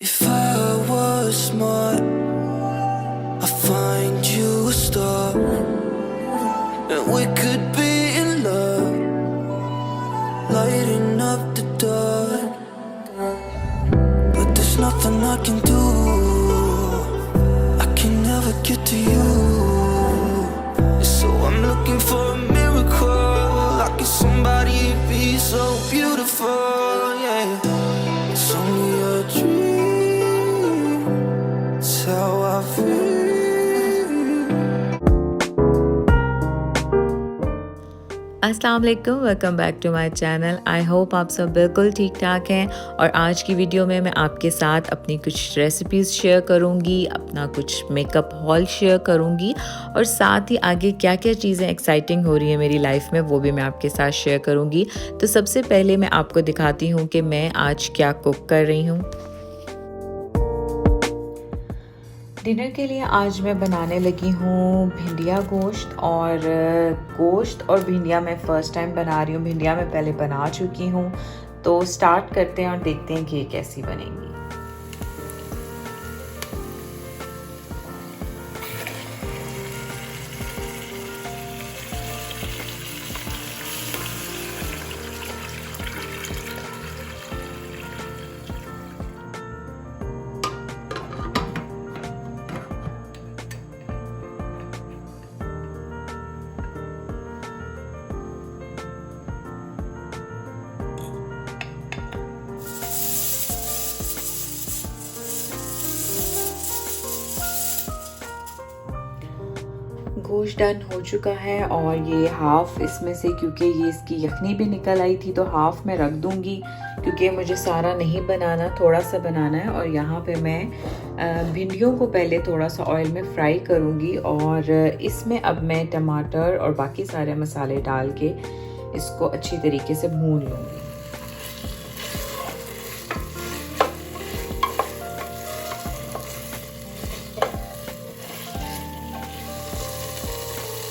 If I was smart, I'd find you a star, and we could be in love, lighting up the dark. But there's nothing I can do, I can never get to you. So I'm looking for a miracle, like if somebody be so beautiful, yeah. It's only a dream, it's how I feel. अस्सलाम वालेकुम, welcome back to my channel. I hope आप सब बिल्कुल ठीक ठाक हैं। और आज की वीडियो में मैं आपके साथ अपनी कुछ रेसिपीज़ शेयर करूंगी, अपना कुछ मेकअप हॉल शेयर करूंगी और साथ ही आगे क्या क्या चीज़ें एक्साइटिंग हो रही है मेरी लाइफ में वो भी मैं आपके साथ शेयर करूंगी। तो सबसे पहले मैं आपको दिखाती हूँ कि मैं आज क्या कुक कर रही हूँ। डिनर के लिए आज मैं बनाने लगी हूँ भिंडिया गोश्त और भिंडिया मैं फ़र्स्ट टाइम बना रही हूँ। भिंडिया मैं पहले बना चुकी हूँ। तो स्टार्ट करते हैं और देखते हैं कि ये कैसी बनेंगी। गोश्त डन हो चुका है और ये हाफ़ इसमें से, क्योंकि ये इसकी यखनी भी निकल आई थी तो हाफ़ मैं रख दूंगी क्योंकि मुझे सारा नहीं बनाना, थोड़ा सा बनाना है। और यहाँ पे मैं भिंडियों को पहले थोड़ा सा ऑयल में फ्राई करूँगी और इसमें अब मैं टमाटर और बाकी सारे मसाले डाल के इसको अच्छी तरीके से भून लूँगी।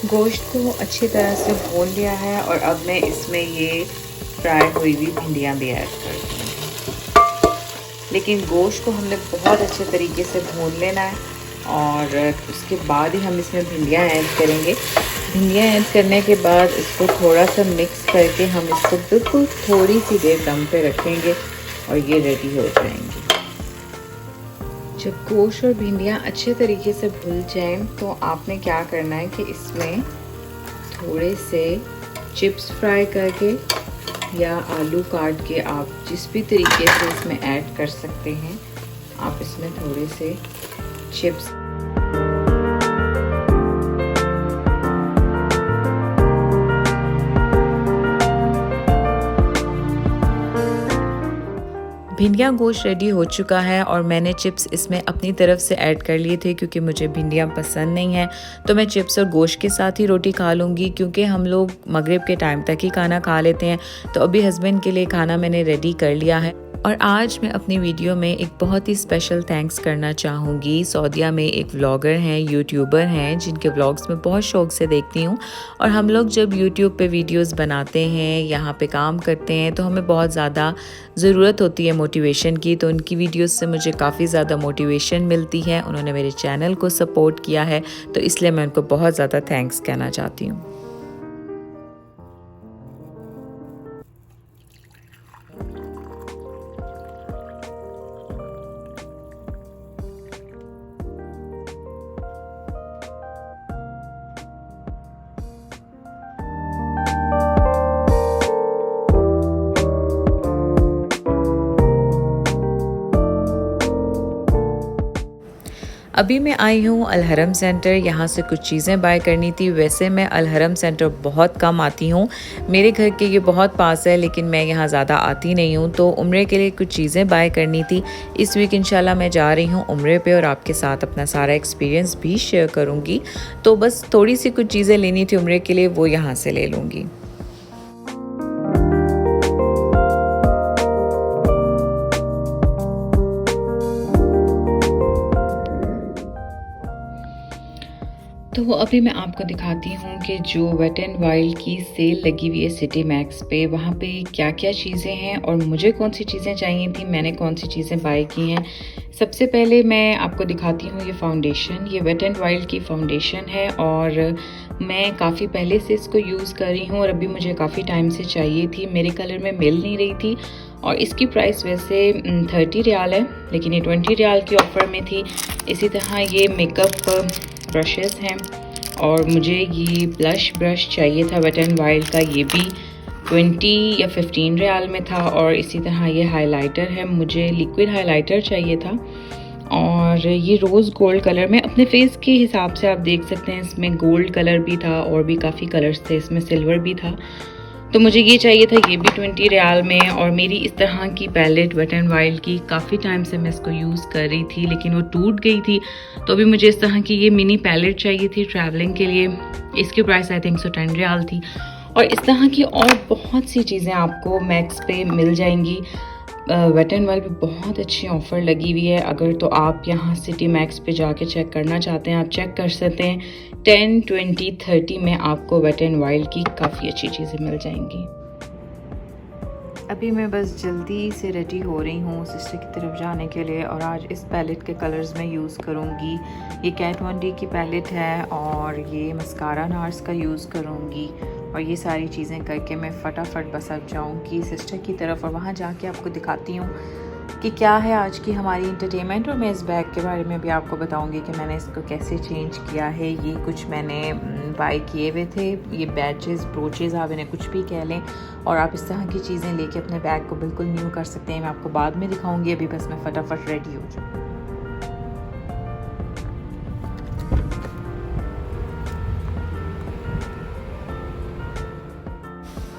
गोश्त को अच्छी तरह से भून लिया है और अब मैं इसमें ये फ्राई हुई हुई भिंडियाँ भी ऐड कर दूँगी। लेकिन गोश्त को हमने बहुत अच्छे तरीके से भून लेना है और उसके बाद ही हम इसमें भिंडियाँ ऐड करेंगे। भिंडियाँ ऐड करने के बाद इसको थोड़ा सा मिक्स करके हम इसको बिल्कुल थोड़ी सी देर दम पे रखेंगे और ये रेडी हो जाएंगी। जब गोश्त और भिंडियाँ अच्छे तरीके से भून जाएं तो आपने क्या करना है कि इसमें थोड़े से चिप्स फ्राई करके या आलू काट के आप जिस भी तरीके से इसमें ऐड कर सकते हैं, आप इसमें थोड़े से चिप्स भिंडियाँ गोश्त रेडी हो चुका है और मैंने चिप्स इसमें अपनी तरफ से ऐड कर लिए थे क्योंकि मुझे भिंडियाँ पसंद नहीं हैं। तो मैं चिप्स और गोश्त के साथ ही रोटी खा लूँगी क्योंकि हम लोग मगरिब के टाइम तक ही खाना खा लेते हैं। तो अभी हस्बैंड के लिए खाना मैंने रेडी कर लिया है। और आज मैं अपनी वीडियो में एक बहुत ही स्पेशल थैंक्स करना चाहूँगी। सऊदीया में एक व्लॉगर हैं, यूट्यूबर हैं, जिनके व्लॉग्स मैं बहुत शौक़ से देखती हूँ। और हम लोग जब यूट्यूब पे वीडियोस बनाते हैं, यहाँ पे काम करते हैं, तो हमें बहुत ज़्यादा ज़रूरत होती है मोटिवेशन की। तो उनकी वीडियोस से मुझे काफ़ी ज़्यादा मोटिवेशन मिलती है। उन्होंने मेरे चैनल को सपोर्ट किया है, तो इसलिए मैं उनको बहुत ज़्यादा थैंक्स कहना चाहती हूँ। अभी मैं आई हूँ अलहरम सेंटर, यहाँ से कुछ चीज़ें बाय करनी थी। वैसे मैं अलहरम सेंटर बहुत कम आती हूँ, मेरे घर के ये बहुत पास है, लेकिन मैं यहाँ ज़्यादा आती नहीं हूँ। तो उम्रे के लिए कुछ चीज़ें बाय करनी थी। इस वीक इंशाल्लाह मैं जा रही हूँ उम्रे पे और आपके साथ अपना सारा एक्सपीरियंस भी शेयर करूँगी। तो बस थोड़ी सी कुछ चीज़ें लेनी थी उम्रे के लिए, वो यहाँ से ले लूँगी। तो अभी मैं आपको दिखाती हूँ कि जो वेट एंड वाइल्ड की सेल लगी हुई है सिटी मैक्स पे, वहाँ पे क्या क्या चीज़ें हैं और मुझे कौन सी चीज़ें चाहिए थी, मैंने कौन सी चीज़ें बाय की हैं। सबसे पहले मैं आपको दिखाती हूँ ये फाउंडेशन। ये वेट एंड वाइल्ड की फाउंडेशन है और मैं काफ़ी पहले से इसको यूज़ कर रही हूँ और अभी मुझे काफ़ी टाइम से चाहिए थी, मेरे कलर में मिल नहीं रही थी। और इसकी प्राइस वैसे 30 रियाल है, लेकिन ये 20 रियाल की ऑफ़र में थी। इसी तरह ये मेकअप ब्रशेस हैं और मुझे ये ब्लश ब्रश चाहिए था वेट एंड वाइल्ड का, ये भी 20 या 15 रियाल में था। और इसी तरह ये हाइलाइटर है, मुझे लिक्विड हाइलाइटर चाहिए था और ये रोज़ गोल्ड कलर में अपने फेस के हिसाब से आप देख सकते हैं, इसमें गोल्ड कलर भी था और भी काफ़ी कलर्स थे, इसमें सिल्वर भी था। तो मुझे ये चाहिए था, ये भी 20 रियाल में। और मेरी इस तरह की पैलेट वेट एंड वाइल्ड की काफ़ी टाइम से मैं इसको यूज़ कर रही थी, लेकिन वो टूट गई थी। तो अभी मुझे इस तरह की ये मिनी पैलेट चाहिए थी ट्रैवलिंग के लिए। इसकी प्राइस आई थिंक 10 रियाल थी। और इस तरह की और बहुत सी चीज़ें आपको मैक्स पे मिल जाएंगी। वेट एंड वाइल्ड पे बहुत अच्छी ऑफ़र लगी हुई है। अगर तो आप यहाँ सिटी मैक्स पे जाके चेक करना चाहते हैं, आप चेक कर सकते हैं। 10, 20, 30 में आपको वेट एंड वाइल्ड की काफ़ी अच्छी चीज़ें मिल जाएंगी। अभी मैं बस जल्दी से रेडी हो रही हूँ सिस्टर की तरफ जाने के लिए और आज इस पैलेट के कलर्स में यूज़ करूँगी। ये कैट वन डी की पैलेट है और ये मस्कारा नार्स का यूज़ करूँगी। और ये सारी चीज़ें करके मैं फटाफट बस अब जाऊँगी सिस्टर की तरफ और वहाँ जाके आपको दिखाती हूँ कि क्या है आज की हमारी इंटरटेनमेंट। और मैं इस बैग के बारे में भी आपको बताऊंगी कि मैंने इसको कैसे चेंज किया है। ये कुछ मैंने बाय किए हुए थे, ये बैचेस ब्रोचेस आप इन्हें कुछ भी कह लें। और आप इस तरह की चीज़ें लेके अपने बैग को बिल्कुल न्यू कर सकते हैं। मैं आपको बाद में दिखाऊंगी, अभी बस मैं फटाफट रेडी हो जाऊँ।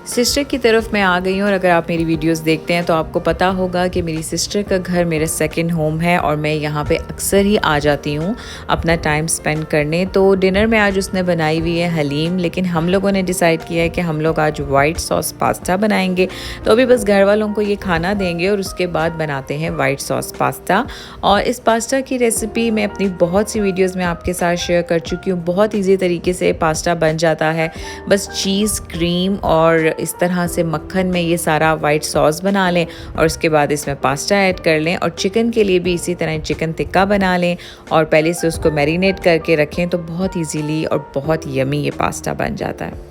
सिस्टर की तरफ मैं आ गई हूँ और अगर आप मेरी वीडियोस देखते हैं तो आपको पता होगा कि मेरी सिस्टर का घर मेरा सेकंड होम है और मैं यहाँ पे अक्सर ही आ जाती हूँ अपना टाइम स्पेंड करने। तो डिनर में आज उसने बनाई हुई है हलीम, लेकिन हम लोगों ने डिसाइड किया है कि हम लोग आज वाइट सॉस पास्ता बनाएंगे। तो अभी बस घर वालों को ये खाना देंगे और उसके बाद बनाते हैं वाइट सॉस पास्ता। और इस पास्ता की रेसिपी मैं अपनी बहुत सी वीडियोज़ में आपके साथ शेयर कर चुकी हूँ। बहुत ईजी तरीके से पास्ता बन जाता है, बस चीज़, क्रीम और इस तरह से मक्खन में ये सारा वाइट सॉस बना लें और उसके बाद इसमें पास्ता ऐड कर लें। और चिकन के लिए भी इसी तरह चिकन टिक्का बना लें और पहले से उसको मैरिनेट करके रखें, तो बहुत इजीली और बहुत यमी ये पास्ता बन जाता है।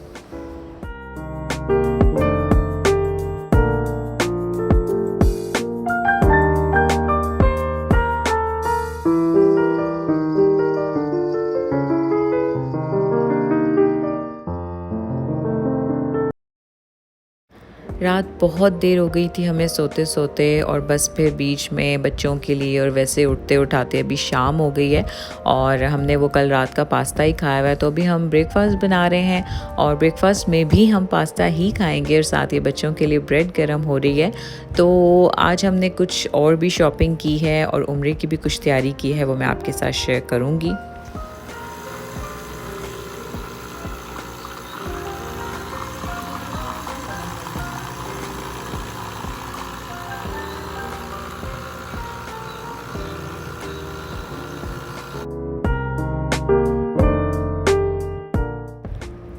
रात बहुत देर हो गई थी हमें सोते सोते और बस फिर बीच में बच्चों के लिए और वैसे उठते उठाते अभी शाम हो गई है और हमने वो कल रात का पास्ता ही खाया हुआ है। तो अभी हम ब्रेकफास्ट बना रहे हैं और ब्रेकफास्ट में भी हम पास्ता ही खाएंगे और साथ ही बच्चों के लिए ब्रेड गर्म हो रही है। तो आज हमने कुछ और भी शॉपिंग की है और उम्रे की भी कुछ तैयारी की है, वो मैं आपके साथ शेयर करूँगी।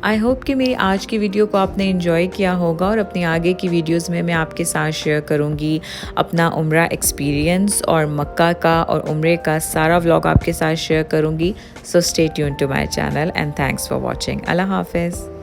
आई होप कि मेरी आज की वीडियो को आपने इन्जॉय किया होगा और अपनी आगे की वीडियोस में मैं आपके साथ शेयर करूंगी अपना उम्रा एक्सपीरियंस और मक्का का और उम्रे का सारा व्लॉग आपके साथ शेयर करूंगी। So stay tuned to my channel and thanks for watching. Allah हाफिज़।